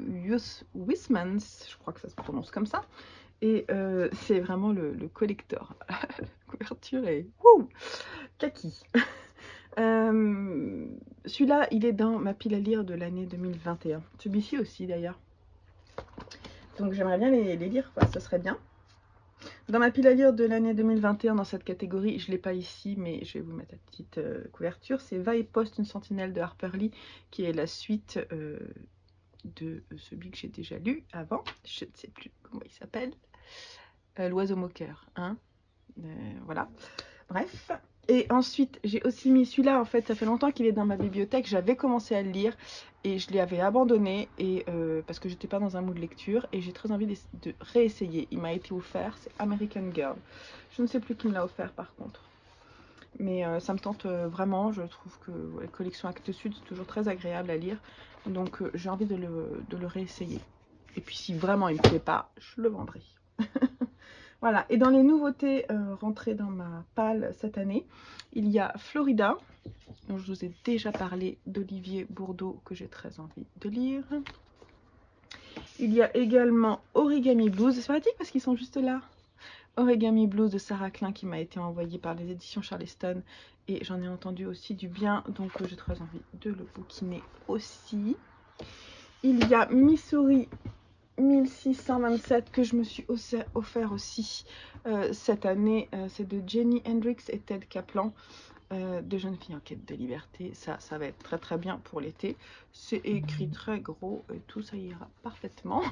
Huysmans, je crois que ça se prononce comme ça. Et c'est vraiment le collector. La couverture est kaki. Celui-là, il est dans ma pile à lire de l'année 2021. Celui-ci aussi d'ailleurs. Donc j'aimerais bien les lire, quoi, ce serait bien. Dans ma pile à lire de l'année 2021, dans cette catégorie, je ne l'ai pas ici, mais je vais vous mettre la petite couverture. C'est Va et poste une sentinelle de Harper Lee, qui est la suite de celui que j'ai déjà lu avant. Je ne sais plus comment il s'appelle. L'oiseau moqueur. Hein, voilà. Bref. Et ensuite, j'ai aussi mis celui-là, en fait, ça fait longtemps qu'il est dans ma bibliothèque. J'avais commencé à le lire et je l'avais abandonné et, parce que j'étais pas dans un mood de lecture et j'ai très envie de réessayer. Il m'a été offert, c'est American Girl. Je ne sais plus qui me l'a offert par contre. Mais ça me tente vraiment. Je trouve que les collections Actes Sud, c'est toujours très agréable à lire. Donc j'ai envie de le réessayer. Et puis si vraiment il ne me plaît pas, je le vendrai. Voilà, et dans les nouveautés rentrées dans ma palle cette année, il y a Florida, dont je vous ai déjà parlé, d'Olivier Bourdeau, que j'ai très envie de lire. Il y a également Origami Blues, c'est pratique parce qu'ils sont juste là. Origami Blues de Sarah Klein qui m'a été envoyé par les éditions Charleston et j'en ai entendu aussi du bien, donc j'ai très envie de le bouquiner aussi. Il y a Missouri 1627 que je me suis offert aussi cette année, c'est de Jenny Hendricks et Ted Kaplan. de jeunes filles en quête de liberté. Ça va être très très bien pour l'été. C'est écrit très gros et tout ça ira parfaitement.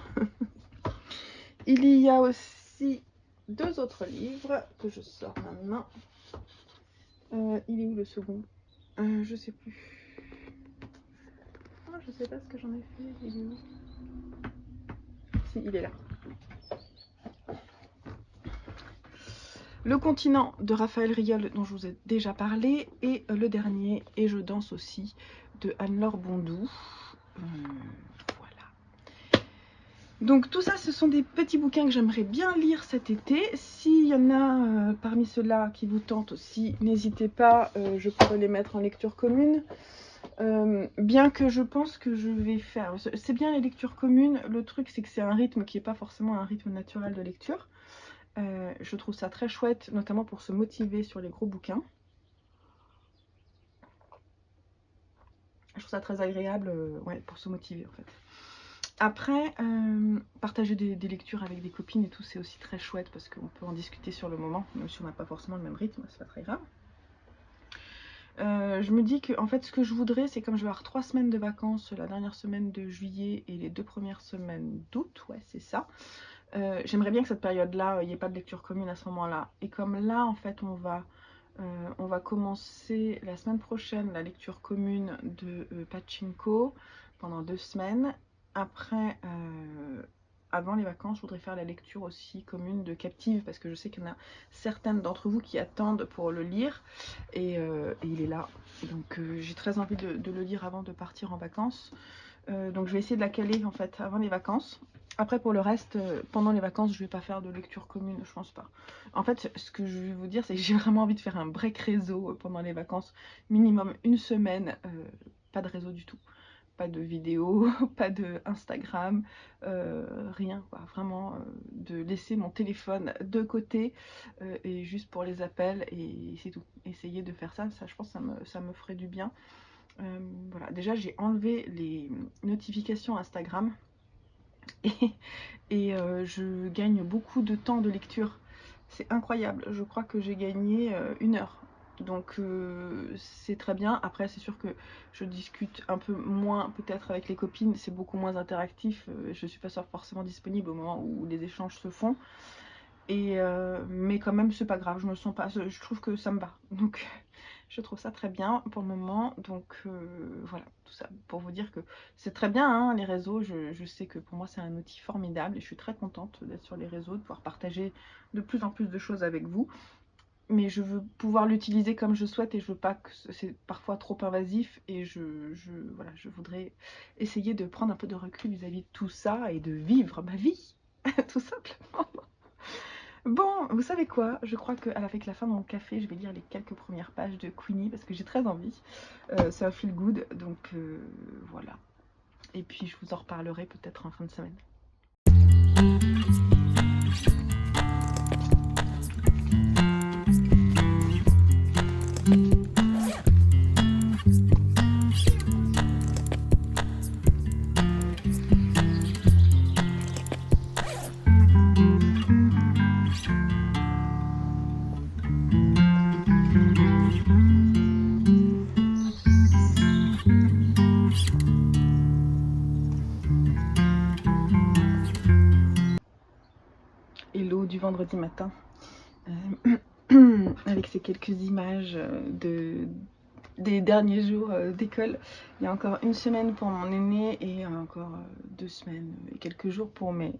Il y a aussi 2 autres livres que je sors maintenant. Il est où le second? Je sais plus. Oh, je sais pas ce que j'en ai fait. Il est où? Si, il est là. Le continent de Raphaël Riol, dont je vous ai déjà parlé, et le dernier, Et je danse aussi, de Anne-Laure Bondou. Voilà. Donc tout ça, ce sont des petits bouquins que j'aimerais bien lire cet été. S'il y en a parmi ceux-là qui vous tentent aussi, n'hésitez pas, je pourrais les mettre en lecture commune. Bien que je pense que je vais faire... C'est bien les lectures communes, le truc c'est que c'est un rythme qui n'est pas forcément un rythme naturel de lecture. Je trouve ça très chouette, notamment pour se motiver sur les gros bouquins. Je trouve ça très agréable ouais, pour se motiver en fait. Après, partager des lectures avec des copines et tout, c'est aussi très chouette parce qu'on peut en discuter sur le moment, même si on n'a pas forcément le même rythme, c'est pas très grave. Je me dis que en fait, ce que je voudrais, c'est comme je vais avoir 3 semaines de vacances, la dernière semaine de juillet et les 2 premières semaines d'août, ouais, c'est ça. J'aimerais bien que cette période-là, il n'y ait pas de lecture commune à ce moment-là. Et comme là, en fait, on va commencer la semaine prochaine la lecture commune de Pachinko pendant 2 semaines. Après, avant les vacances, je voudrais faire la lecture aussi commune de Captive parce que je sais qu'il y en a certaines d'entre vous qui attendent pour le lire et il est là. Donc j'ai très envie de le lire avant de partir en vacances. Donc je vais essayer de la caler en fait avant les vacances. Après pour le reste, pendant les vacances, je vais pas faire de lecture commune, je pense pas. En fait, ce que je vais vous dire, c'est que j'ai vraiment envie de faire un break réseau pendant les vacances, minimum 1 semaine, pas de réseau du tout. Pas de vidéo, pas de Instagram, rien quoi. Vraiment de laisser mon téléphone de côté et juste pour les appels et c'est tout. Essayer de faire ça, je pense que ça me ferait du bien. Voilà, déjà j'ai enlevé les notifications Instagram et je gagne beaucoup de temps de lecture. C'est incroyable, je crois que j'ai gagné 1 heure. Donc c'est très bien. Après c'est sûr que je discute un peu moins peut-être avec les copines, c'est beaucoup moins interactif. Je suis pas forcément disponible au moment où les échanges se font. Et mais quand même c'est pas grave, je me sens pas, je trouve que ça me va. Donc je trouve ça très bien pour le moment. Donc voilà, tout ça pour vous dire que c'est très bien hein, les réseaux. Je sais que pour moi c'est un outil formidable et je suis très contente d'être sur les réseaux, de pouvoir partager de plus en plus de choses avec vous. Mais je veux pouvoir l'utiliser comme je souhaite et je veux pas que c'est parfois trop invasif et voilà, je voudrais essayer de prendre un peu de recul vis-à-vis de tout ça et de vivre ma vie, tout simplement. Bon, vous savez quoi? Je crois qu'avec la fin de mon café, je vais lire les quelques premières pages de Queenie parce que j'ai très envie. C'est un feel good, donc voilà. Et puis je vous en reparlerai peut-être en fin de semaine. Hello du vendredi matin. Avec ces quelques images des derniers jours d'école. Il y a encore 1 semaine pour mon aîné et encore 2 semaines et quelques jours pour mes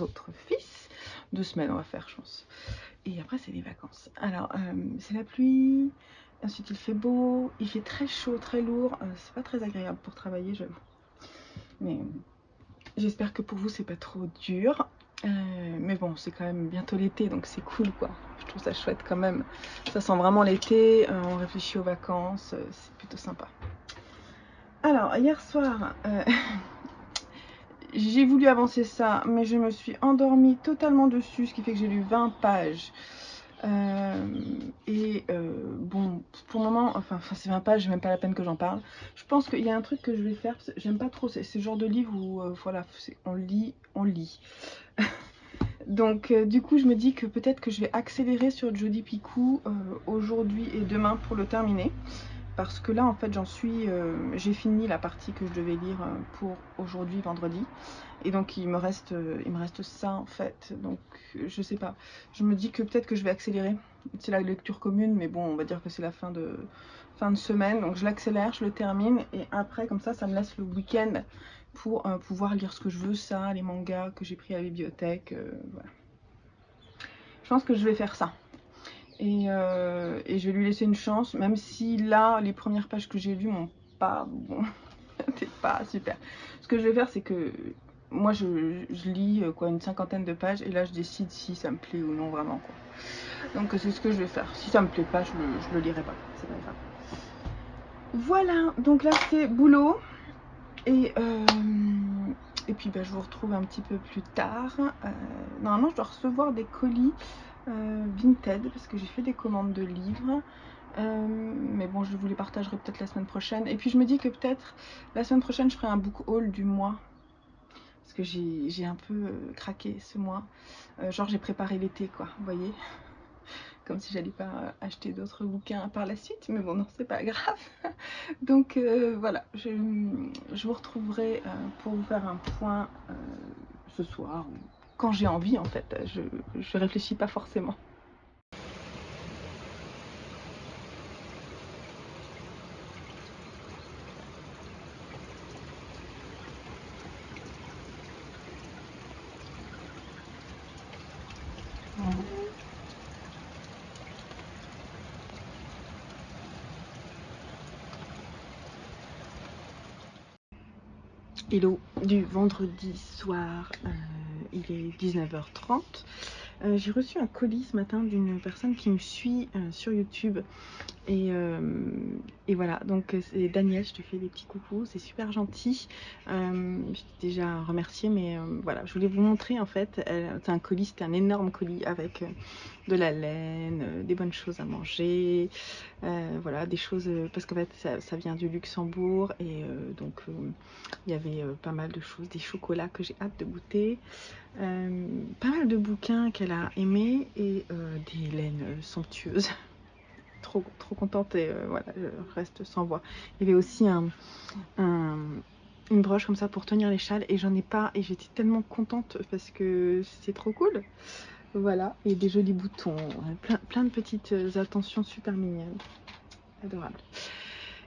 autres fils. 2 semaines on va faire je pense. Et après c'est les vacances. Alors c'est la pluie, ensuite il fait beau, il fait très chaud, très lourd. C'est pas très agréable pour travailler j'avoue. Mais j'espère que pour vous c'est pas trop dur. Mais bon, c'est quand même bientôt l'été, donc c'est cool quoi. Je trouve ça chouette quand même. Ça sent vraiment l'été, on réfléchit aux vacances, c'est plutôt sympa. Alors, hier soir, j'ai voulu avancer ça, mais je me suis endormie totalement dessus, ce qui fait que j'ai lu 20 pages. Bon, pour le moment, enfin c'est 20 pages, même pas la peine que j'en parle. Je pense qu'il y a un truc que je vais faire, j'aime pas trop, c'est ce genre de livre où voilà, on lit. Donc du coup je me dis que peut-être que je vais accélérer sur Jodi Picoult aujourd'hui et demain pour le terminer. Parce que là en fait j'ai fini la partie que je devais lire pour aujourd'hui vendredi. Et donc il me reste ça en fait. Donc je sais pas. Je me dis que peut-être que je vais accélérer. C'est la lecture commune, mais bon on va dire que c'est la fin de semaine. Donc je l'accélère, je le termine. Et après comme ça me laisse le week-end pour pouvoir lire ce que je veux, ça, les mangas que j'ai pris à la bibliothèque. Voilà. Je pense que je vais faire ça. Et je vais lui laisser une chance, même si là, les premières pages que j'ai lues m'ont pas... Bon, c'était pas super. Ce que je vais faire, c'est que moi, je lis quoi, une 50aine de pages, et là, je décide si ça me plaît ou non, vraiment, quoi. Donc, c'est ce que je vais faire. Si ça me plaît pas, je le lirai pas. C'est pas grave. Voilà, donc là, c'est boulot. Et puis, bah, je vous retrouve un petit peu plus tard. Normalement, je dois recevoir des colis Vinted, parce que j'ai fait des commandes de livres. Mais bon, je vous les partagerai peut-être la semaine prochaine. Et puis je me dis que peut-être la semaine prochaine je ferai un book haul du mois, parce que j'ai un peu craqué ce mois. Genre j'ai préparé l'été quoi, vous voyez, comme si j'allais pas acheter d'autres bouquins par la suite, mais bon non c'est pas grave. Donc voilà, je vous retrouverai pour vous faire un point ce soir, ou quand j'ai envie en fait, je réfléchis pas forcément. Hello du vendredi soir, il est 19h30. J'ai reçu un colis ce matin d'une personne qui me suit sur YouTube. Et voilà, donc c'est Daniel, je te fais des petits coucous, c'est super gentil. Je t'ai déjà remercié, mais voilà, je voulais vous montrer en fait. C'est un colis, c'était un énorme colis avec de la laine, des bonnes choses à manger, voilà, des choses, parce qu'en fait ça vient du Luxembourg, et donc il y avait pas mal de choses, des chocolats que j'ai hâte de goûter, pas mal de bouquins qu'elle a aimés, et des laines somptueuses. Trop contente, et voilà, je reste sans voix. Il y avait aussi une broche comme ça pour tenir les châles, et j'en ai pas, et j'étais tellement contente parce que c'est trop cool. Voilà, et des jolis boutons, plein de petites attentions super mignonnes, adorables.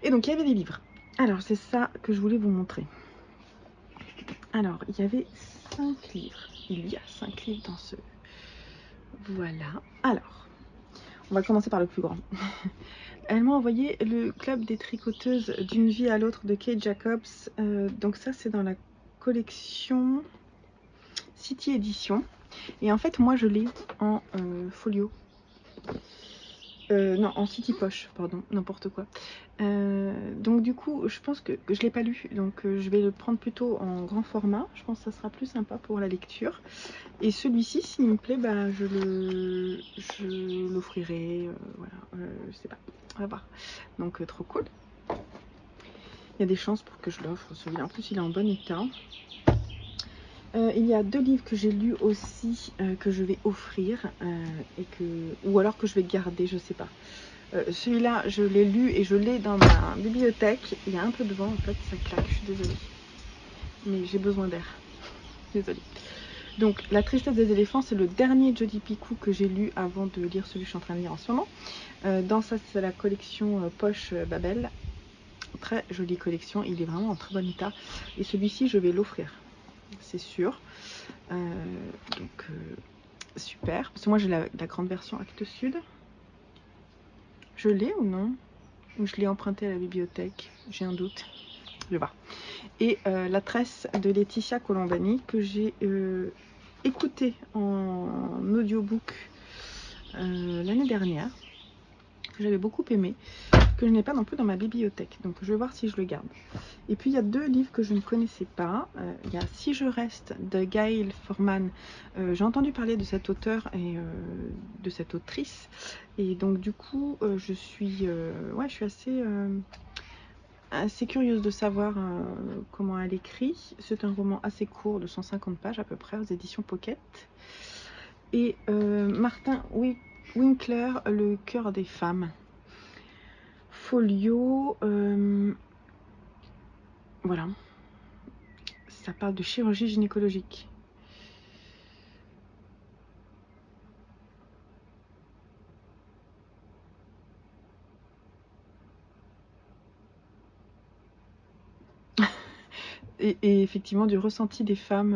Et donc il y avait des livres. Alors c'est ça que je voulais vous montrer. Alors il y avait 5 livres. Il y a 5 livres dans ce... Voilà. Alors, on va commencer par le plus grand. Elle m'a envoyé Le Club des tricoteuses d'une vie à l'autre de Kate Jacobs. Donc ça c'est dans la collection City Edition. Et en fait moi je l'ai en folio. Non, en City Poche, pardon, n'importe quoi. Donc du coup, je pense que je l'ai pas lu, donc je vais le prendre plutôt en grand format. Je pense que ça sera plus sympa pour la lecture. Et celui-ci, s'il me plaît, bah, je l'offrirai. Voilà, je sais pas, on va voir. Donc trop cool. Il y a des chances pour que je l'offre. Celui-là, en plus, il est en bon état. Il y a 2 livres que j'ai lus aussi, que je vais offrir, ou alors que je vais garder, je sais pas. Celui-là, je l'ai lu et je l'ai dans ma bibliothèque. Il y a un peu de vent, en fait, ça claque, je suis désolée. Mais j'ai besoin d'air. Désolée. Donc, La tristesse des éléphants, c'est le dernier Jodi Picoult que j'ai lu avant de lire celui que je suis en train de lire en ce moment. Dans ça, c'est la collection Poche Babel. Très jolie collection, il est vraiment en très bon état. Et celui-ci, je vais l'offrir, c'est sûr. Donc, super. Parce que moi, j'ai la grande version Actes Sud. Je l'ai ou non? Ou je l'ai emprunté à la bibliothèque? J'ai un doute. Je vais voir. Et La tresse de Laetitia Colombani, que j'ai écouté en audiobook l'année dernière, que j'avais beaucoup aimé, que je n'ai pas non plus dans ma bibliothèque. Donc je vais voir si je le garde. Et puis il y a 2 livres que je ne connaissais pas. Il y a Si je reste de Gail Forman. J'ai entendu parler de cet auteur et de cette autrice. Et donc du coup, je suis assez curieuse de savoir comment elle écrit. C'est un roman assez court de 150 pages à peu près, aux éditions Pocket. et Martin Winkler, Le cœur des femmes. Folio, voilà, ça parle de chirurgie gynécologique. Et effectivement du ressenti des femmes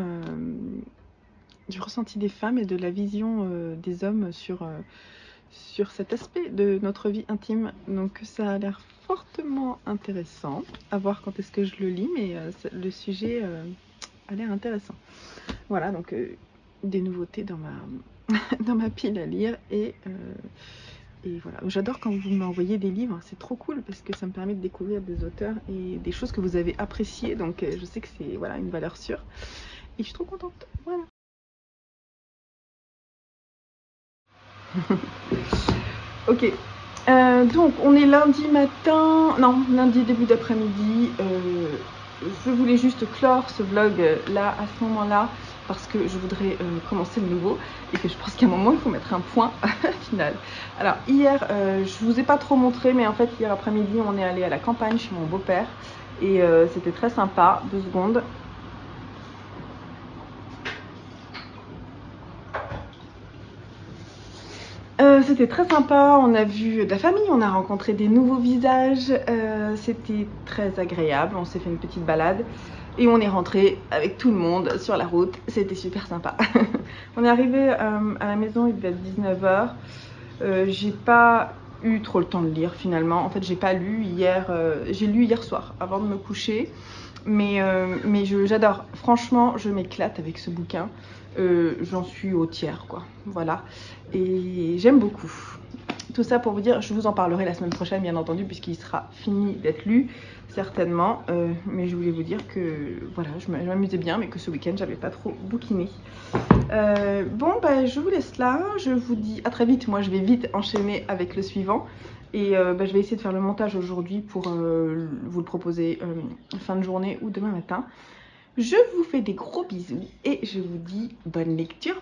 et de la vision des hommes sur cet aspect de notre vie intime. Donc ça a l'air fortement intéressant. À voir quand est-ce que je le lis, mais le sujet a l'air intéressant. Voilà, donc des nouveautés dans dans ma pile à lire. Et voilà, j'adore quand vous m'envoyez des livres, c'est trop cool parce que ça me permet de découvrir des auteurs et des choses que vous avez appréciées. Donc je sais que c'est voilà, une valeur sûre. Et je suis trop contente. Voilà. Ok. Donc on est lundi matin, non, lundi début d'après-midi. Je voulais juste clore ce vlog là, à ce moment-là, parce que je voudrais commencer le nouveau et que je pense qu'à un moment il faut mettre un point final. Alors hier, je vous ai pas trop montré, mais en fait hier après-midi on est allé à la campagne chez mon beau-père et c'était très sympa. 2 secondes. C'était très sympa, on a vu de la famille, on a rencontré des nouveaux visages, c'était très agréable, on s'est fait une petite balade et on est rentré avec tout le monde sur la route, c'était super sympa. On est arrivé à la maison, il devait être 19h, j'ai pas eu trop le temps de lire finalement, en fait j'ai pas lu hier, j'ai lu hier soir avant de me coucher, mais j'adore, franchement je m'éclate avec ce bouquin. J'en suis au tiers quoi, voilà, et j'aime beaucoup. Tout ça pour vous dire, je vous en parlerai la semaine prochaine bien entendu puisqu'il sera fini d'être lu certainement, mais je voulais vous dire que voilà, je m'amusais bien mais que ce week-end j'avais pas trop bouquiné. Bon bah je vous laisse là, je vous dis à très vite. Moi je vais vite enchaîner avec le suivant et je vais essayer de faire le montage aujourd'hui pour vous le proposer fin de journée ou demain matin. Je vous fais des gros bisous et je vous dis bonne lecture.